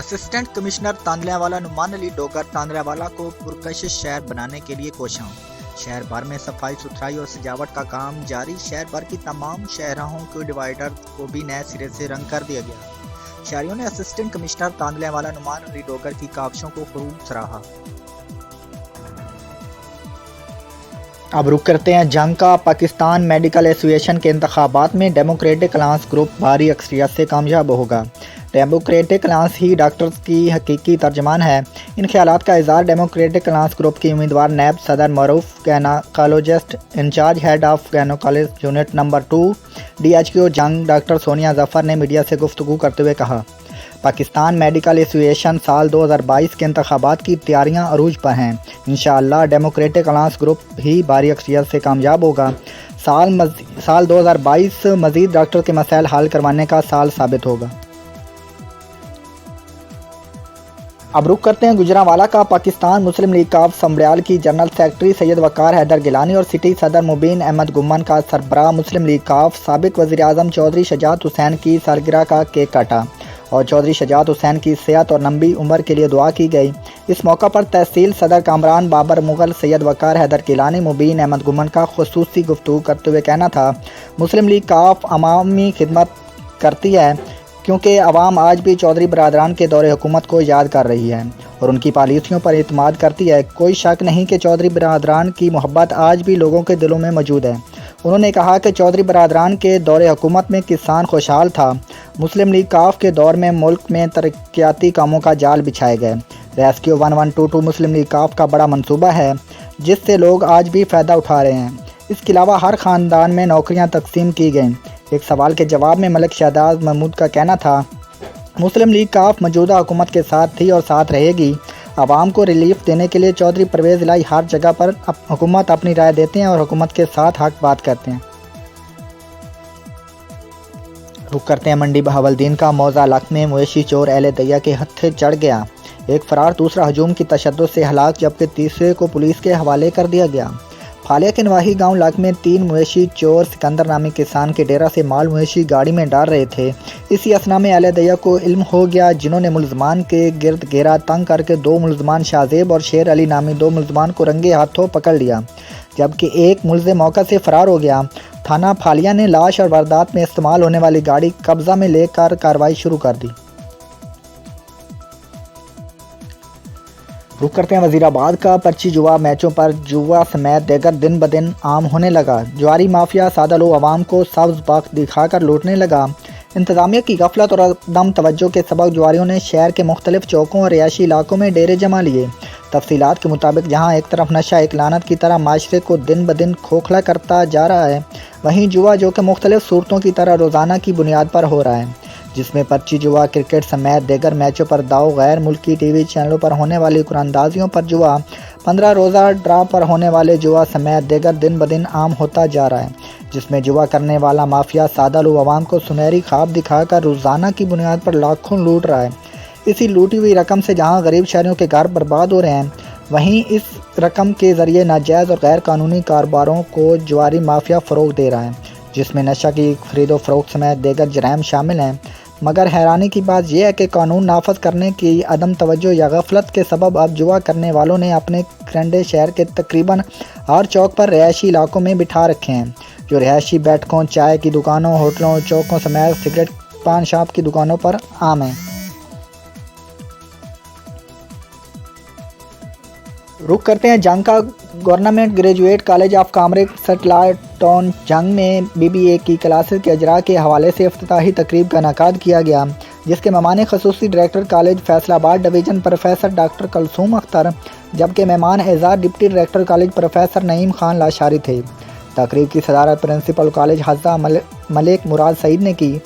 Assistant commissioner تاندلیاوالا Noman علی ڈوگر تاندلیاوالا کو پرکشش شہر بنانے کے لیے کوشاں۔ شہر بھر میں صفائی ستھرائی اور سجاوٹ کا کام جاری۔ شہر بھر کی تمام شاہراہوں کے ڈیوائیڈر کو بھی نئے سرے سے رنگ کر دیا گیا۔ شہریوں نے اسسٹنٹ کمشنر تاندلیاوالا نعمان علی ڈوگر کی کاوشوں کو خوب سراہا۔ اب رخ کرتے ہیں جنگ کا۔ پاکستان میڈیکل ایسوسی ایشن کے انتخابات میں ڈیموکریٹک الائنس گروپ بھاری اکثریت سے کامیاب ہوگا۔ ڈیموکریٹک الائنس ہی ڈاکٹرز کی حقیقی ترجمان ہے۔ ان خیالات کا اظہار ڈیموکریٹک الائنس گروپ کی امیدوار نیب صدر معروف gynaecologist in charge head of gynaecology unit number 2 DHQ Jhang doctor Sonia Zafar نے میڈیا سے گفتگو کرتے ہوئے کہا، پاکستان میڈیکل ایسوسی ایشن سال 2022 کے انتخابات کی تیاریاں عروج پر ہیں۔ انشاءاللہ ڈیموکریٹک الائنس گروپ ہی بھاری اکثریت سے کامیاب ہوگا۔ سال 2022 مزید ڈاکٹر کے مسائل حل کروانے کا سال ثابت ہوگا۔ اب رخ کرتے ہیں گجرانوالہ کا۔ پاکستان مسلم لیگ کاف سنبریال کی جنرل سیکرٹری سید وقار حیدر گیلانی اور سٹی صدر مبین احمد گمن کا سربراہ مسلم لیگ کاف سابق وزیر اعظم چودھری شجاعت حسین کی سالگرہ کا کیک کاٹا اور چودھری شجاعت حسین کی صحت اور لمبی عمر کے لیے دعا کی گئی۔ اس موقع پر تحصیل صدر کامران بابر مغل سید وقار حیدر گیلانی مبین احمد گمن کا خصوصی گفتگو کرتے ہوئے کہنا تھا، مسلم لیگ کاف عوامی خدمت کرتی ہے کیونکہ عوام آج بھی چودھری برادران کے دور حکومت کو یاد کر رہی ہے اور ان کی پالیسیوں پر اعتماد کرتی ہے۔ کوئی شک نہیں کہ چودھری برادران کی محبت آج بھی لوگوں کے دلوں میں موجود ہے۔ انہوں نے کہا کہ چودھری برادران کے دور حکومت میں کسان خوشحال تھا۔ مسلم لیگ کاف کے دور میں ملک میں ترقیاتی کاموں کا جال بچھائے گئے۔ ریسکیو 1122 مسلم لیگ کاف کا بڑا منصوبہ ہے جس سے لوگ آج بھی فائدہ اٹھا رہے ہیں۔ اس کے علاوہ ہر خاندان میں نوکریاں تقسیم کی گئیں۔ ایک سوال کے جواب میں ملک شہزاد محمود کا کہنا تھا، مسلم لیگ کاف موجودہ حکومت کے ساتھ تھی اور ساتھ رہے گی۔ عوام کو ریلیف دینے کے لیے چودھری پرویز الہی ہر جگہ پر حکومت اپنی رائے دیتے ہیں اور حکومت کے ساتھ حق بات کرتے ہیں۔ رخ کرتے ہیں منڈی بہاولدین کا۔ موضع لق میں مویشی چور اہل دیا کے ہتھے چڑھ گیا۔ ایک فرار، دوسرا ہجوم کی تشدد سے ہلاک جبکہ تیسرے کو پولیس کے حوالے کر دیا گیا۔ پھالیہ کے نواحی گاؤں لق میں 3 مویشی چور سکندر نامی کسان کے ڈیرہ سے مال مویشی گاڑی میں ڈال رہے تھے۔ اسی اثنا میں اہل دیا کو علم ہو گیا، جنہوں نے ملزمان کے گرد گھیرا تنگ کر کے 2 ملزمان شاہزیب اور شیر علی نامی 2 ملزمان کو رنگے ہاتھوں پکڑ لیا جبکہ ایک ملزم موقع سے فرار ہو گیا۔ تھانہ پھالیہ نے لاش اور واردات میں استعمال ہونے والی گاڑی قبضہ میں لے کر کارروائی شروع کر دی۔ رخ کرتے ہیں وزیر آباد کا۔ پرچی جوا میچوں پر جوا سمیت دیگر دن بدن عام ہونے لگا۔ جواری مافیا سادہ لو عوام کو سبز بخت دکھا کر لوٹنے لگا۔ انتظامیہ کی غفلت اور عدم توجہ کے سبب جواریوں نے شہر کے مختلف چوکوں اور رہائشی علاقوں میں ڈیرے جما لیے۔ تفصیلات کے مطابق جہاں ایک طرف نشہ ایک لعنت کی طرح معاشرے کو دن بدن کھوکھلا کرتا جا رہا ہے، وہیں جوا جو کہ مختلف صورتوں کی طرح روزانہ کی بنیاد پر ہو رہا ہے، جس میں پرچی جوا، کرکٹ سمیت دیگر میچوں پر داؤ، غیر ملکی ٹی وی چینلوں پر ہونے والی قراندازیوں پر جوا، 15 روزہ ڈرا پر ہونے والے جوا سمیت دیگر دن بدن عام ہوتا جا رہا ہے، جس میں جوا کرنے والا مافیا سادہ لو عوام کو سنہری خواب دکھا کر روزانہ کی بنیاد پر لاکھوں لوٹ رہا ہے۔ اسی لوٹی ہوئی رقم سے جہاں غریب شہریوں کے گھر برباد ہو رہے ہیں، وہیں اس رقم کے ذریعے ناجائز اور غیر قانونی کاروباروں کو جواری مافیا فروغ دے رہا ہے، جس میں نشہ کی خرید و فروخت سمیت دیگر جرائم شامل ہیں۔ مگر حیرانی کی بات یہ ہے کہ قانون نافذ کرنے کی عدم توجہ یا غفلت کے سبب اب جوا کرنے والوں نے اپنے کرنڈے شہر کے تقریباً ہر چوک پر رہائشی علاقوں میں بٹھا رکھے ہیں، جو رہائشی بیٹھکوں، چائے کی دکانوں، ہوٹلوں، چوکوں سمیت سگریٹ پان شاپ کی دکانوں پر عام ہیں۔ رخ کرتے ہیں جنگ کا۔ Government graduate college of commerce satellite town جنگ میں BBA کی کلاسز کے اجراء کے حوالے سے افتتاحی تقریب کا انعقاد کیا گیا، جس کے مہمان خصوصی ڈائریکٹر کالج فیصل آباد division professor doctor Kulsoom Akhtar جبکہ مہمان اعزاز ڈپٹی ڈائریکٹر کالج پروفیسر نعیم خان لاشاری تھے۔ تقریب کی صدارت پرنسپل کالج حضرہ ملک مراد سعید نے کی۔